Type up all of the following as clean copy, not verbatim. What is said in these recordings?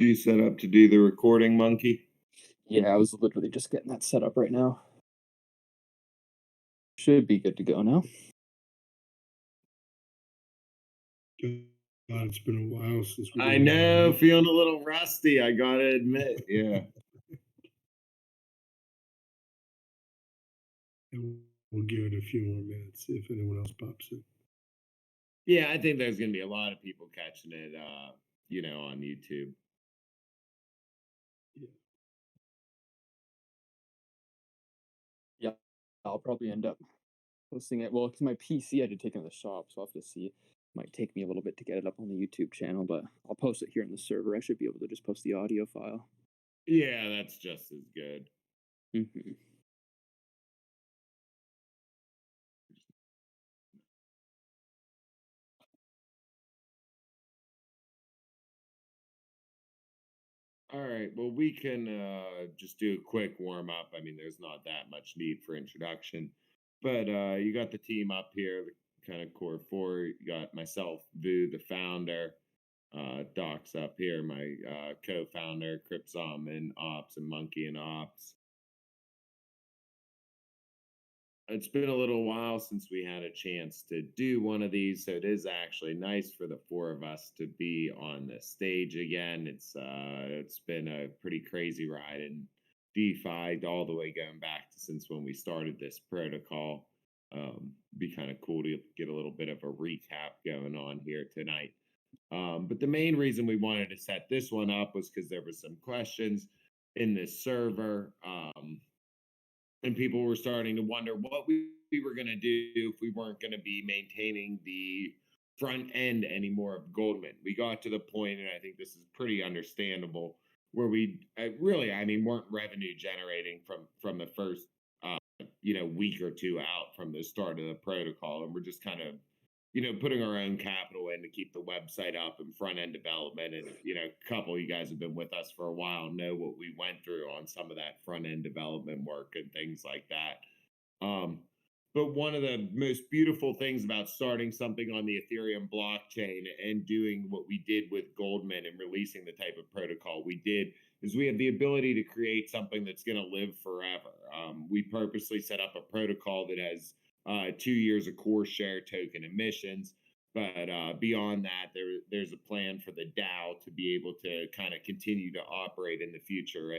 You set up to do the recording, Monkey? Yeah, I was literally just getting that set up right now. Should be good to go now. God, it's been a while since we I did one, know, right? feeling a little rusty, I gotta admit. Yeah. And we'll give it a few more minutes, see if anyone else pops in. Yeah, I think there's gonna be a lot of people catching it, on YouTube. Yeah. Yeah, I'll probably end up posting it. Well, because my PC I had to take it to the shop, so I'll have to see. Might take me a little bit to get it up on the YouTube channel, but I'll post it here on the server. I should be able to just post the audio file. Yeah, that's just as good. Hmm. All right, well, we can just do a quick warm up. I mean, there's not that much need for introduction, but you got the team up here, the kind of core four. You got myself, Vu, the founder, Doc's up here, my co-founder, Cripsom and Ops, and Monkey and Ops. It's been a little while since we had a chance to do one of these, so it is actually nice for the four of us to be on the stage again. It's been a pretty crazy ride in DeFi all the way going back to since when we started this protocol. Be kind of cool to get a little bit of a recap going on here tonight. But the main reason we wanted to set this one up was because there was some questions in this server. And people were starting to wonder what we were going to do if we weren't going to be maintaining the front end anymore of GoldMint. We got to the point, and I think this is pretty understandable, where we really, I mean, weren't revenue generating from the first week or two out from the start of the protocol, and we're just kind of putting our own capital in to keep the website up and front end development. And, a couple of you guys have been with us for a while, know what we went through on some of that front end development work and things like that. But one of the most beautiful things about starting something on the Ethereum blockchain and doing what we did with GoldMint and releasing the type of protocol we did is we have the ability to create something that's going to live forever. We purposely set up a protocol that has 2 years of core share token emissions. But beyond that, there's a plan for the DAO to be able to kind of continue to operate in the future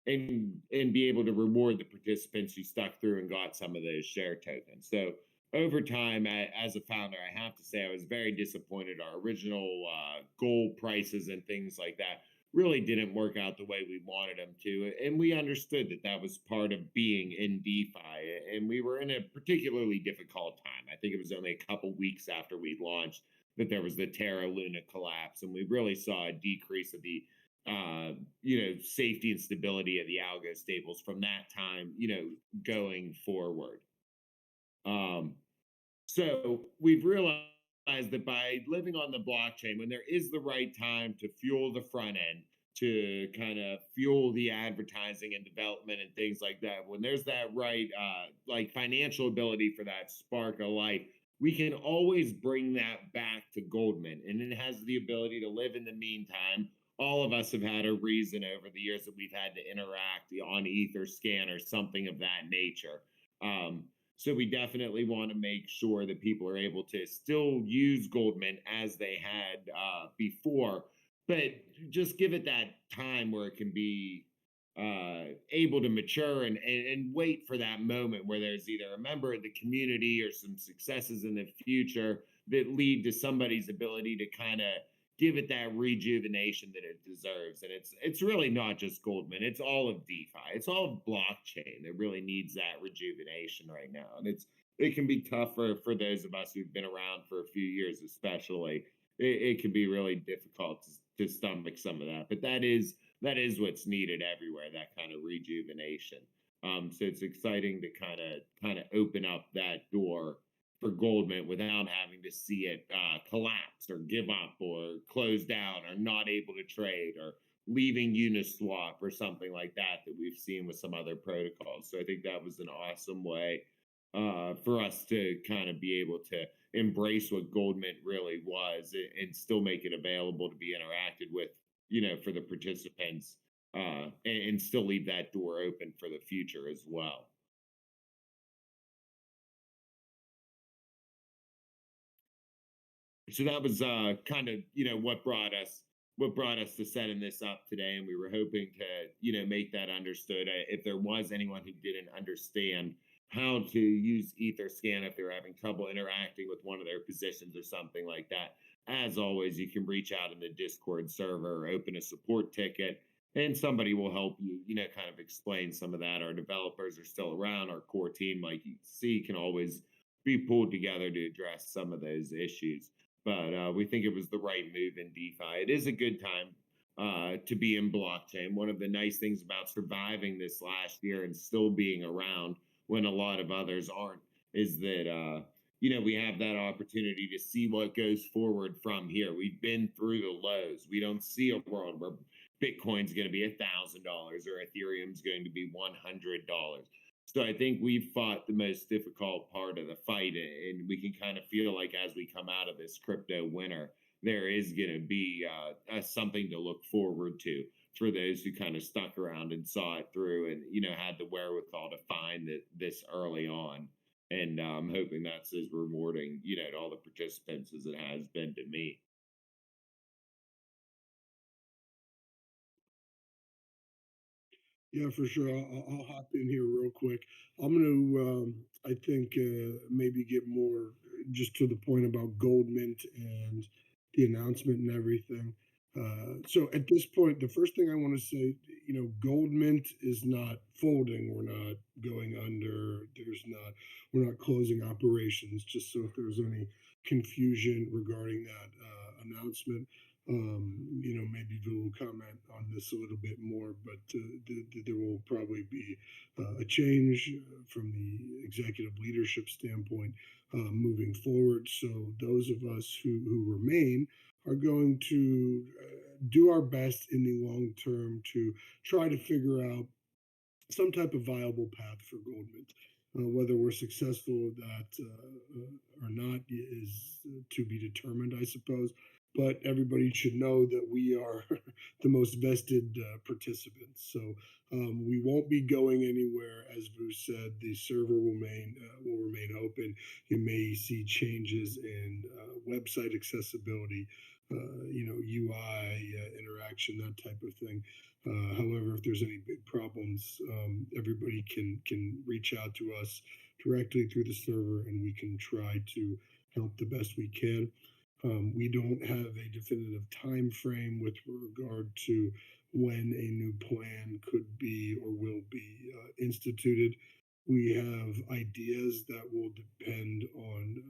and be able to reward the participants who stuck through and got some of those share tokens. So over time, as a founder, I have to say I was very disappointed. Our original gold prices and things like that really didn't work out the way we wanted them to. And we understood that that was part of being in DeFi. And we were in a particularly difficult time. I think it was only a couple weeks after we launched that there was the Terra Luna collapse. And we really saw a decrease of the safety and stability of the algo stables from that time, going forward. Um, so we've realized that by living on the blockchain, when there is the right time to fuel the front end, to kind of fuel the advertising and development and things like that, when there's that right, like financial ability for that spark of life, we can always bring that back to GoldMint, and it has the ability to live in the meantime. All of us have had a reason over the years that we've had to interact on Etherscan or something of that nature. Um, so we definitely want to make sure that people are able to still use GoldMint as they had before, but just give it that time where it can be able to mature and wait for that moment where there's either a member of the community or some successes in the future that lead to somebody's ability to kind of give it that rejuvenation that it deserves. And it's really not just GoldMint, it's all of DeFi. It's all of blockchain that really needs that rejuvenation right now. And it can be tough for those of us who've been around for a few years, especially. It can be really difficult to stomach some of that. But that is what's needed everywhere, that kind of rejuvenation. So it's exciting to kind of open up that door for GoldMint without having to see it collapse or give up or close down or not able to trade or leaving Uniswap or something like that we've seen with some other protocols. So I think that was an awesome way for us to kind of be able to embrace what GoldMint really was and still make it available to be interacted with, for the participants, and still leave that door open for the future as well. So that was kind of what brought us to setting this up today, and we were hoping to make that understood. If there was anyone who didn't understand how to use etherscan, if they're having trouble interacting with one of their positions or something like that, as always, you can reach out in the Discord server or open a support ticket, and somebody will help you, kind of explain some of that. Our developers are still around. Our core team, like you see, can always be pulled together to address some of those issues. But we think it was the right move in DeFi. It is a good time to be in blockchain. One of the nice things about surviving this last year and still being around when a lot of others aren't is that we have that opportunity to see what goes forward from here. We've been through the lows. We don't see a world where Bitcoin's going to be $1,000 or Ethereum's going to be $100. So I think we've fought the most difficult part of the fight, and we can kind of feel like as we come out of this crypto winter, there is going to be something to look forward to for those who kind of stuck around and saw it through, and had the wherewithal to find it this early on. And I'm hoping that's as rewarding, to all the participants as it has been to me. Yeah, for sure. I'll hop in here real quick. I'm gonna, I think, maybe get more just to the point about GoldMint and the announcement and everything. So at this point, the first thing I want to say, GoldMint is not folding. We're not going under. We're not closing operations. Just so if there's any confusion regarding that announcement, maybe Bill will comment on this a little bit more, but there will probably be a change from the executive leadership standpoint moving forward. So those of us who remain are going to do our best in the long term to try to figure out some type of viable path for GoldMint. Whether we're successful with that or not is to be determined, I suppose. But everybody should know that we are the most vested participants. So we won't be going anywhere. As Bruce said, the server will remain open. You may see changes in website accessibility, UI interaction, that type of thing. However, if there's any big problems, everybody can reach out to us directly through the server, and we can try to help the best we can. We don't have a definitive time frame with regard to when a new plan could be or will be instituted. We have ideas that will depend on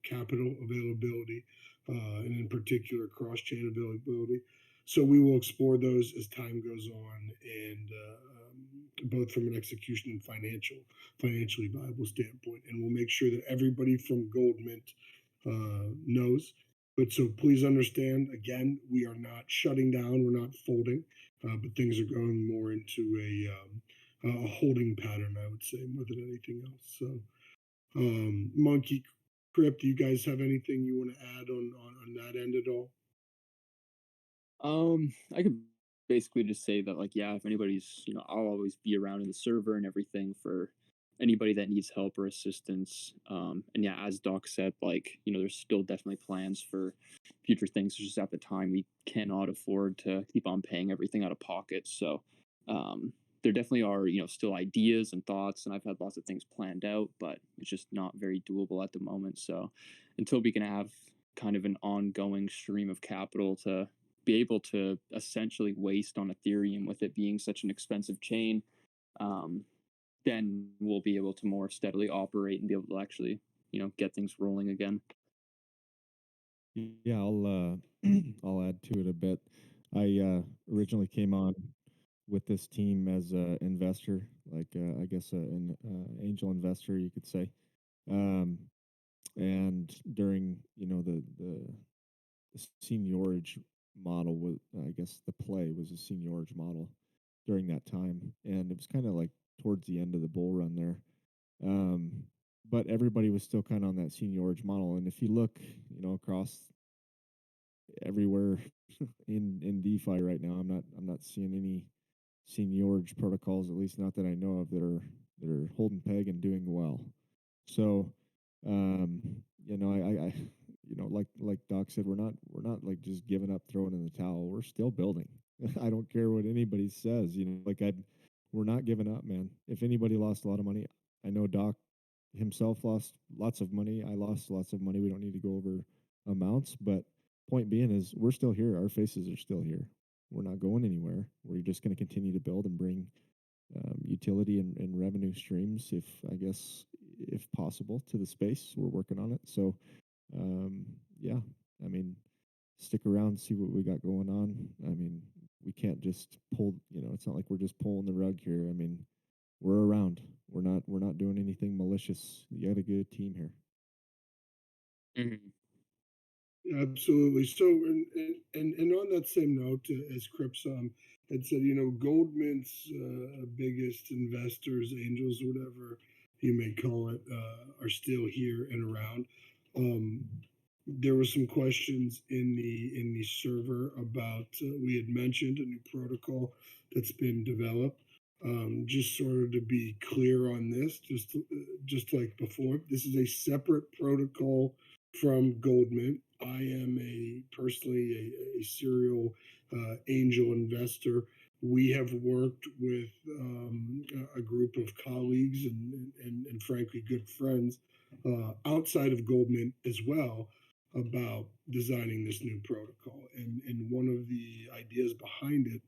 capital availability, and in particular cross-chain availability. So we will explore those as time goes on, and both from an execution and financially viable standpoint. And we'll make sure that everybody from GoldMint knows. But so please understand, again, we are not shutting down, we're not folding, but things are going more into a holding pattern, I would say, more than anything else. So, Monkey Crypt, do you guys have anything you want to add on that end at all? I could basically just say that, like, yeah, if anybody's, I'll always be around in the server and everything for anybody that needs help or assistance. And yeah, as Doc said, like, there's still definitely plans for future things. It's just at the time we cannot afford to keep on paying everything out of pocket. So, there definitely are, still ideas and thoughts, and I've had lots of things planned out, but it's just not very doable at the moment. So, until we can have kind of an ongoing stream of capital to be able to essentially waste on Ethereum with it being such an expensive chain, um, then we'll be able to more steadily operate and be able to actually, get things rolling again. Yeah, I'll I'll add to it a bit. I originally came on with this team as an investor, like I guess an angel investor, you could say. Um, and during the seniorage model was, I guess the play was a seniorage model during that time, and it was kind of like towards the end of the bull run there. Um, but everybody was still kind of on that seniorage model. And if you look, across everywhere in DeFi right now, I'm not seeing any seniorage protocols, at least not that I know of, that are holding peg and doing well. So, um, like Doc said, we're not like just giving up, throwing in the towel. We're still building. I don't care what anybody says. We're not giving up, man. If anybody lost a lot of money, I know Doc himself lost lots of money. I lost lots of money. We don't need to go over amounts, but point being is we're still here. Our faces are still here. We're not going anywhere. We're just going to continue to build and bring utility and revenue streams, if possible, to the space. We're working on it. So, yeah, I mean, stick around, see what we got going on. I mean, we can't just pull. It's not like we're just pulling the rug here. I mean, we're around. We're not doing anything malicious. You got a good team here. Mhm. Absolutely. So, and on that same note, as Cripson had said, GoldMint's biggest investors, angels, whatever you may call it, are still here and around. Um, there were some questions in the server about we had mentioned a new protocol that's been developed. Just sort of to be clear on this, just like before, this is a separate protocol from GoldMint. I am personally a serial angel investor. We have worked with a group of colleagues and frankly good friends outside of GoldMint as well about designing this new protocol. And one of the ideas behind it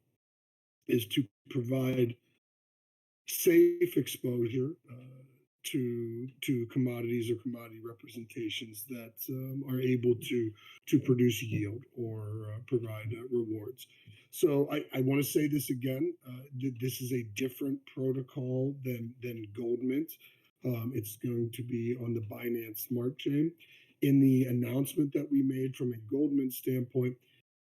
is to provide safe exposure to commodities or commodity representations that are able to produce yield or provide rewards. So I want to say this again. This is a different protocol than GoldMint. It's going to be on the Binance Smart Chain. In the announcement that we made from a GoldMint standpoint,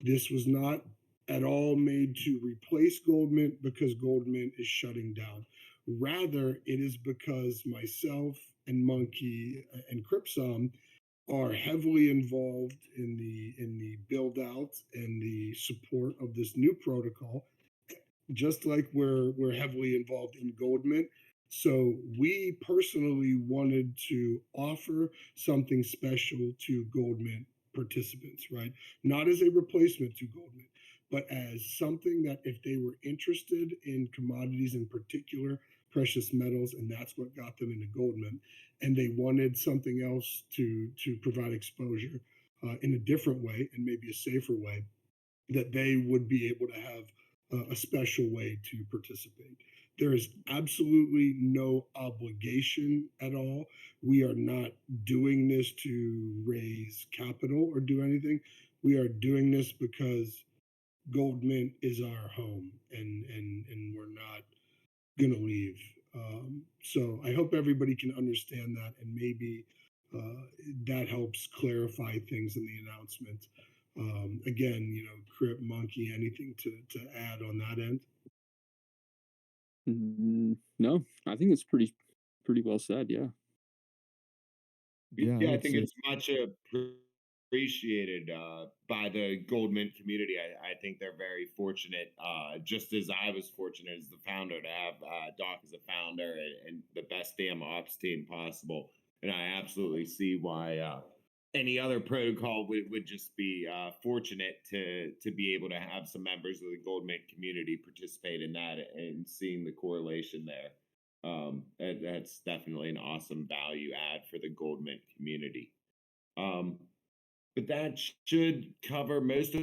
this was not at all made to replace GoldMint because GoldMint is shutting down. Rather, it is because myself and Monkey and Cripsom are heavily involved in the build out and the support of this new protocol, just like we're heavily involved in GoldMint. So we personally wanted to offer something special to GoldMint participants, right? Not as a replacement to GoldMint, but as something that if they were interested in commodities in particular, precious metals, and that's what got them into GoldMint, and they wanted something else to provide exposure in a different way and maybe a safer way, that they would be able to have a special way to participate. There is absolutely no obligation at all. We are not doing this to raise capital or do anything. We are doing this because GoldMint is our home, and we're not gonna leave. So I hope everybody can understand that, and maybe that helps clarify things in the announcement. Again, Crip, Monkey, anything to add on that end? No, I think it's pretty well said. Yeah. Yeah, I Yeah, I would think say. it's much appreciated by the GoldMint community. I think they're very fortunate, just as I was fortunate as the founder to have Doc as a founder and the best damn ops team possible. And I absolutely see why any other protocol would just be fortunate to be able to have some members of the GoldMint community participate in that and seeing the correlation there. That's definitely an awesome value add for the GoldMint community. Um, but that should cover most of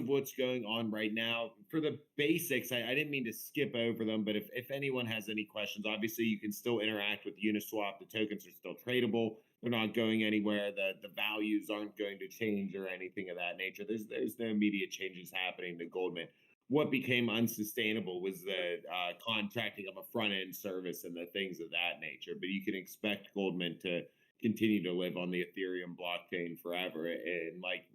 what's going on right now. For the basics, I didn't mean to skip over them, but if anyone has any questions, obviously you can still interact with Uniswap. The tokens are still tradable. They're not going anywhere. The values aren't going to change or anything of that nature. There's no immediate changes happening to GoldMint. What became unsustainable was the contracting of a front end service and the things of that nature. But you can expect GoldMint to continue to live on the Ethereum blockchain forever. And like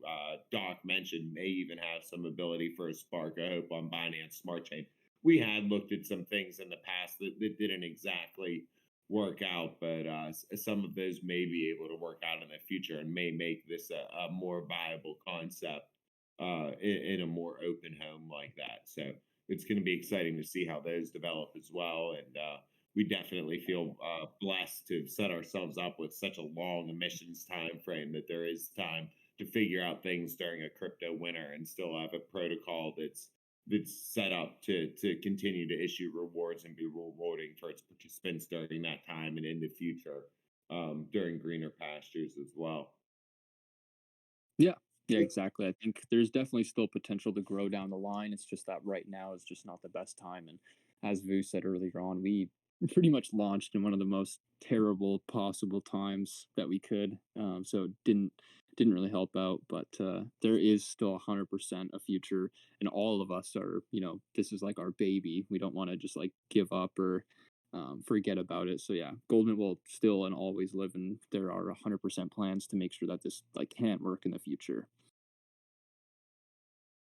Doc mentioned, may even have some ability for a spark, I hope, on Binance Smart Chain. We had looked at some things in the past that didn't exactly work out, but some of those may be able to work out in the future and may make this a more viable concept in a more open home like that. So it's going to be exciting to see how those develop as well. And we definitely feel blessed to set ourselves up with such a long emissions time frame that there is time to figure out things during a crypto winter and still have a protocol that's set up to continue to issue rewards and be rewarding for its participants during that time and in the future during greener pastures as well. Yeah. Yeah, Yeah, exactly. I think there's definitely still potential to grow down the line. It's just that right now is just not the best time. And as Vu said earlier on, we pretty much launched in one of the most terrible possible times that we could. So it didn't really help out. But there is still 100% a future, and all of us are. This is like our baby. We don't want to just like give up or forget about it. So yeah, GoldMint will still and always live, and there are 100% plans to make sure that this like can't work in the future.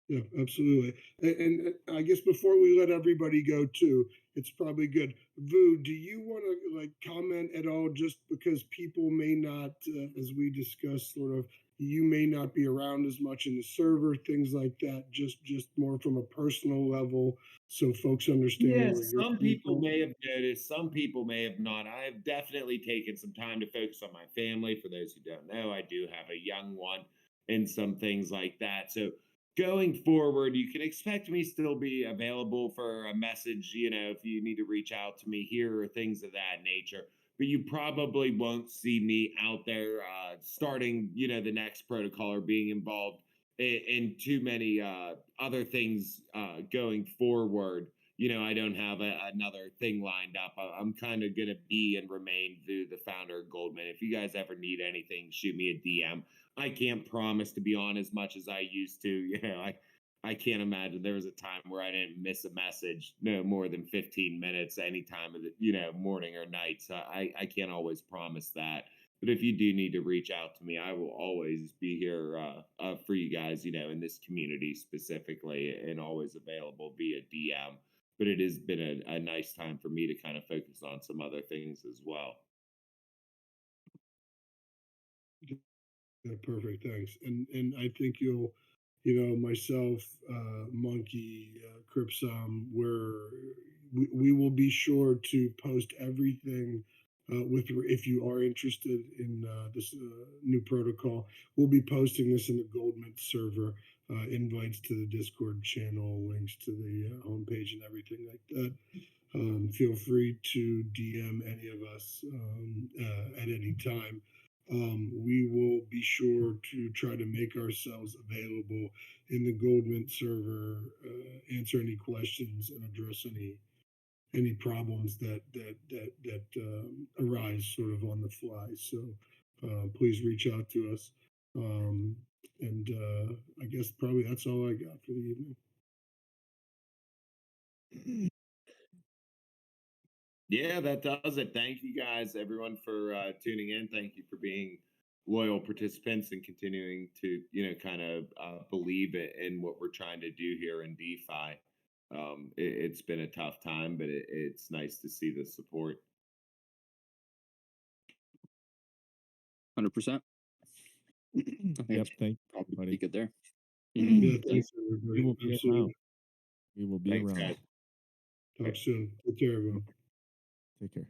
yeah, absolutely. And I guess before we let everybody go too, it's probably good. Vu, do you want to like comment at all? Just because people may not, as we discussed, sort of, you may not be around as much in the server, things like that. Just more from a personal level, so folks understand where Yes, you're some coming people from. may have noticed, some people may have not. I have definitely taken some time to focus on my family. For those who don't know, I do have a young one and some things like that. So going forward, you can expect me still be available for a message, if you need to reach out to me here or things of that nature. But you probably won't see me out there starting, the next protocol or being involved in too many other things going forward. I don't have another thing lined up. I'm kind of going to be and remain the founder of Goldman. If you guys ever need anything, shoot me a DM. I can't promise to be on as much as I used to. I can't imagine there was a time where I didn't miss a message no more than 15 minutes any time of the, morning or night. So I can't always promise that. But if you do need to reach out to me, I will always be here for you guys, in this community specifically, and always available via DM. But it has been a nice time for me to kind of focus on some other things as well. Yeah, perfect. Thanks. And I think you'll, myself, Monkey, Cripsum, we will be sure to post everything. If you are interested in this new protocol, we'll be posting this in the GoldMint server. Invites to the Discord channel, links to the homepage, and everything like that. Feel free to DM any of us at any time. We will be sure to try to make ourselves available in the GoldMint server, answer any questions, and address any problems that arise sort of on the fly. So please reach out to us. And I guess probably that's all I got for the evening. Yeah, that does it. Thank you guys, everyone, for tuning in. Thank you for being loyal participants and continuing to, kind of believe in what we're trying to do here in DeFi. It's been a tough time, but it's nice to see the support. 100%. I think Yep. it's Thank you, probably pretty buddy. good there. Yeah, Yeah. thanks We everybody. will be around. Absolutely. We will be Thanks, around. guys. Talk soon. Take care, everyone. Take care.